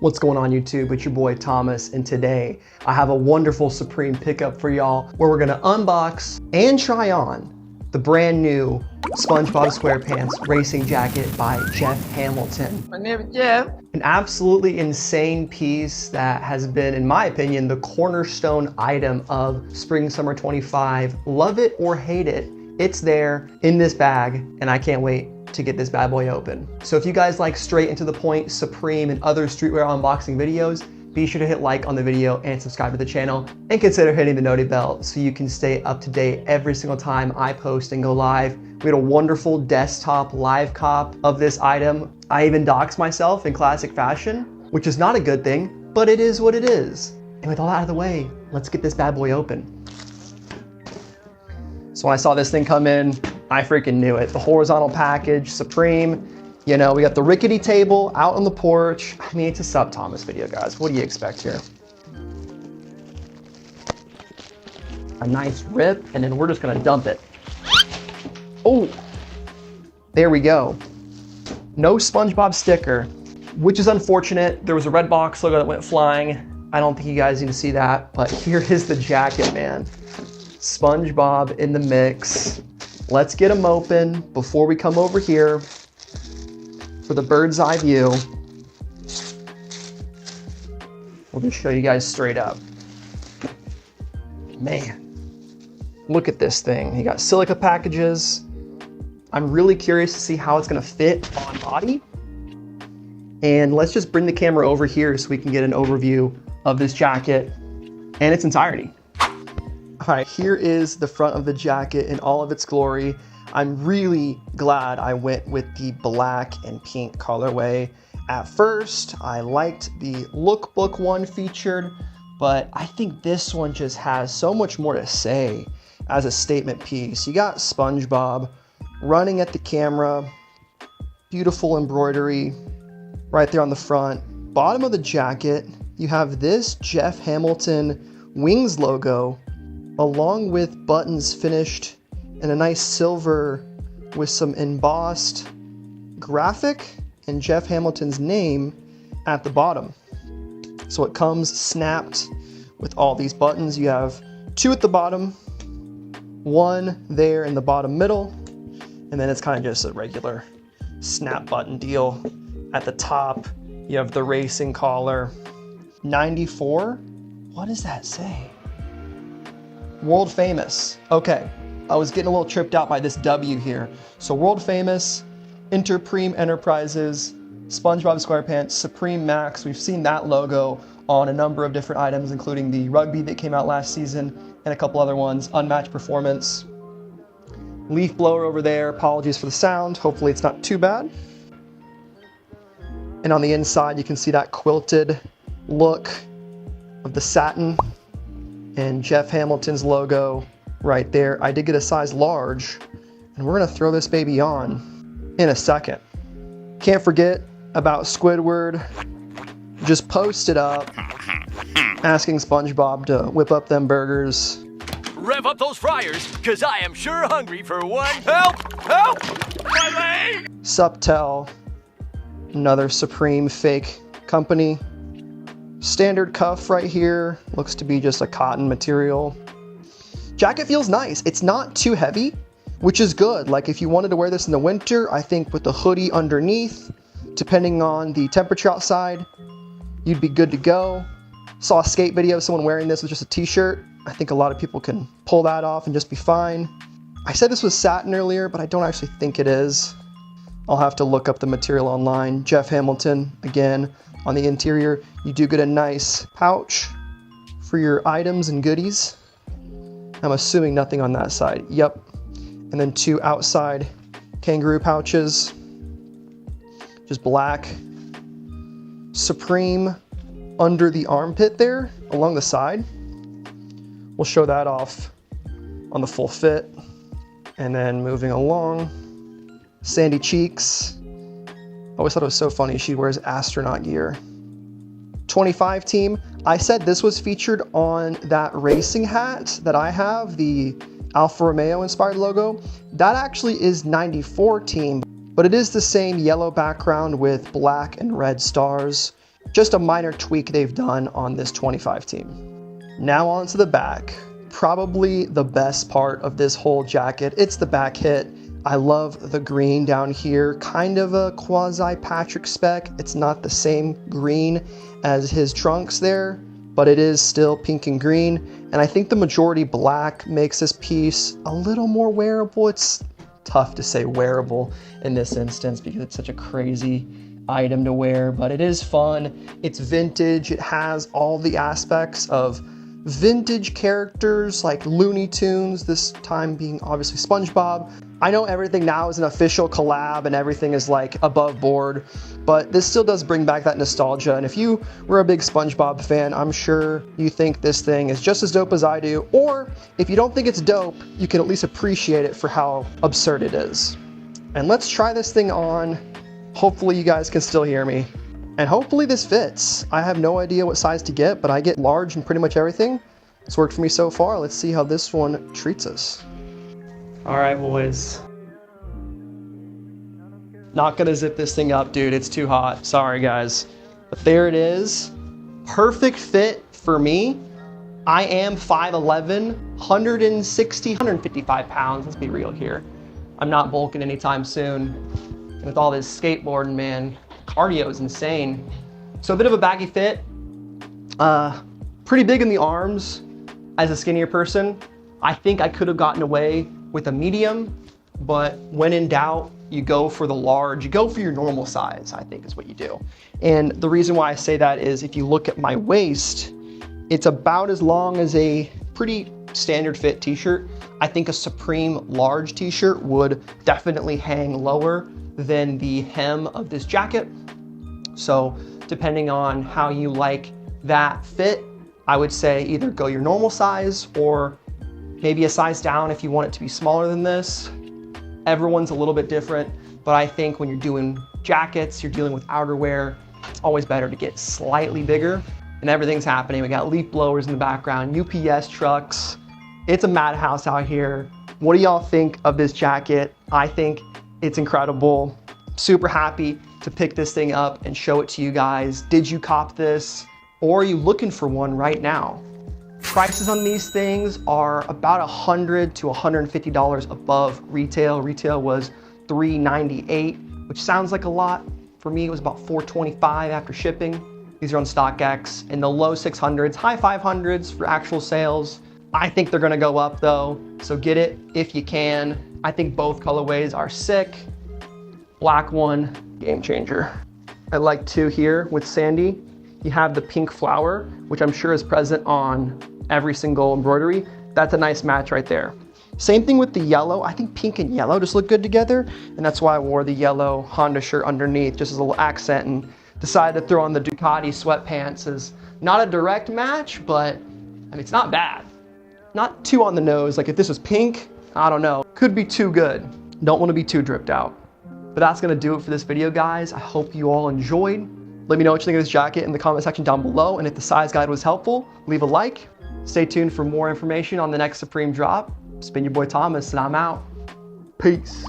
What's going on YouTube? It's your boy Thomas, and today I have a wonderful Supreme pickup for y'all where we're gonna unbox and try on the brand new SpongeBob SquarePants racing jacket by Jeff Hamilton. My name is Jeff. An absolutely insane piece that has been, in my opinion, the cornerstone item of Spring Summer 25. Love it or hate it, it's there in this bag, and I can't wait to get this bad boy open. So if you guys like straight into the point Supreme and other streetwear unboxing videos, be sure to hit like on the video and subscribe to the channel, and consider hitting the noti bell so you can stay up to date every single time I post and go live. We had a wonderful desktop live cop of this item. I even doxed myself in classic fashion, which is not a good thing, but it is what it is. And with all that out of the way, let's get this bad boy open. So when I saw this thing come in, I freaking knew it. The horizontal package, Supreme. You know, we got the rickety table out on the porch. I mean, it's a SupThomas video, guys. What do you expect here? A nice rip, and then we're just gonna dump it. Oh, there we go. No SpongeBob sticker, which is unfortunate. There was a Redbox logo that went flying. I don't think you guys need to see that, but here is the jacket, man. SpongeBob in the mix. Let's get them open before we come over here for the bird's eye view. We'll just show you guys straight up. Man, look at this thing. You got silica packages. I'm really curious to see how it's gonna fit on body. And let's just bring the camera over here so we can get an overview of this jacket and its entirety. All right, here is the front of the jacket in all of its glory. I'm really glad I went with the black and pink colorway. At first, I liked the lookbook one featured, but I think this one just has so much more to say as a statement piece. You got SpongeBob running at the camera, beautiful embroidery right there on the front. Bottom of the jacket, you have this Jeff Hamilton Wings logo, along with buttons finished in a nice silver with some embossed graphic and Jeff Hamilton's name at the bottom. So it comes snapped with all these buttons. You have two at the bottom, one there in the bottom middle, and then it's kind of just a regular snap button deal. At the top, you have the racing collar. 94? What does that say? World famous. Okay, I was getting a little tripped out by this W here. So world famous, Interpreme Enterprises, SpongeBob SquarePants, Supreme Max. We've seen that logo on a number of different items, including the rugby that came out last season and a couple other ones. Unmatched performance. Leaf blower over there. Apologies for the sound. Hopefully it's not too bad. And on the inside, you can see that quilted look of the satin and Jeff Hamilton's logo right there. I did get a size large, and we're gonna throw this baby on in a second. Can't forget about Squidward. Just posted up asking SpongeBob to whip up them burgers. Rev up those fryers, cause I am sure hungry for one. Help! Help! My leg! SupTel, another Supreme fake company. Standard cuff right here, looks to be just a cotton material. Jacket feels nice. It's not too heavy, which is good. Like if you wanted to wear this in the winter, I think with the hoodie underneath, depending on the temperature outside, you'd be good to go. Saw a skate video of someone wearing this with just a t-shirt. I think a lot of people can pull that off and just be fine. I said this was satin earlier, but I don't actually think it is. I'll have to look up the material online. Jeff Hamilton, again, on the interior. You do get a nice pouch for your items and goodies. I'm assuming nothing on that side. Yep. And then two outside kangaroo pouches. Just black. Supreme under the armpit there, along the side. We'll show that off on the full fit. And then moving along, sandy cheeks. I always thought it was so funny she wears astronaut gear. 25 team. I said this was featured on that racing hat that I have, the Alfa Romeo inspired logo. That actually is 94 team, but it is the same yellow background with black and red stars. Just a minor tweak they've done on this 25 team. Now on to the back. Probably the best part of this whole jacket. It's the back hit. I love the green down here, kind of a quasi Patrick spec. It's not the same green as his trunks there, but it is still pink and green. And I think the majority black makes this piece a little more wearable. It's tough to say wearable in this instance because it's such a crazy item to wear, but it is fun. It's vintage. It has all the aspects of vintage characters like Looney Tunes, this time being obviously SpongeBob. I know everything now is an official collab and everything is like above board, but this still does bring back that nostalgia. And if you were a big SpongeBob fan, I'm sure you think this thing is just as dope as I do. Or if you don't think it's dope, you can at least appreciate it for how absurd it is. And let's try this thing on. Hopefully you guys can still hear me. And hopefully this fits. I have no idea what size to get, but I get large in pretty much everything. It's worked for me so far. Let's see how this one treats us. All right, boys. Not gonna zip this thing up, dude. It's too hot. Sorry, guys. But there it is. Perfect fit for me. I am 5'11", 160, 155 pounds. Let's be real here. I'm not bulking anytime soon. And with all this skateboarding, man, cardio is insane. So a bit of a baggy fit. Pretty big in the arms as a skinnier person. I think I could have gotten away with a medium, but when in doubt, you go for the large. You go for your normal size, I think is what you do. And the reason why I say that is if you look at my waist, it's about as long as a pretty standard fit t-shirt. I think a Supreme large t-shirt would definitely hang lower than the hem of this jacket. So depending on how you like that fit, I would say either go your normal size or maybe a size down if you want it to be smaller than this. Everyone's a little bit different, but I think when you're doing jackets, you're dealing with outerwear, it's always better to get slightly bigger. And everything's happening. We got leaf blowers in the background, UPS trucks. It's a madhouse out here. What do y'all think of this jacket? I think it's incredible. Super happy to pick this thing up and show it to you guys. Did you cop this? Or are you looking for one right now? Prices on these things are about $100 to $150 above retail. Retail was $398, which sounds like a lot. For me, it was about $425 after shipping. These are on StockX in the low 600s, high 500s for actual sales. I think they're gonna go up though, so get it if you can. I think both colorways are sick. Black one, game changer. I like two here with Sandy. You have the pink flower, which I'm sure is present on every single embroidery. That's a nice match right there. Same thing with the yellow. I think pink and yellow just look good together, and that's why I wore the yellow Honda shirt underneath, just as a little accent, and decided to throw on the Ducati sweatpants as not a direct match, but I mean, it's not bad. Not too on the nose. Like if this was pink, I don't know, could be too good. Don't want to be too dripped out. But that's gonna do it for this video, guys. I hope you all enjoyed. Let me know what you think of this jacket in the comment section down below, and if the size guide was helpful, leave a like. Stay tuned for more information on the next Supreme drop. It's been your boy Thomas, and I'm out. Peace.